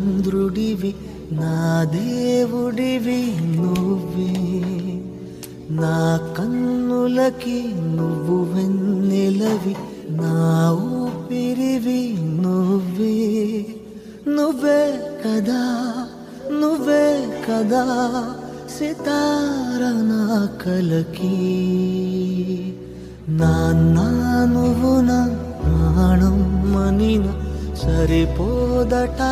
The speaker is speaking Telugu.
చంద్రుడివి నా దేవుడివి నువ్వే నా కన్నులకి నువ్వు వెన్నెలవి నా ఊపిరివి నువ్వే నువ్వే కదా నువ్వే కదా సితార నా కలకి నాన్న నువ్వు నా ప్రాణం మనిన సరిపోదట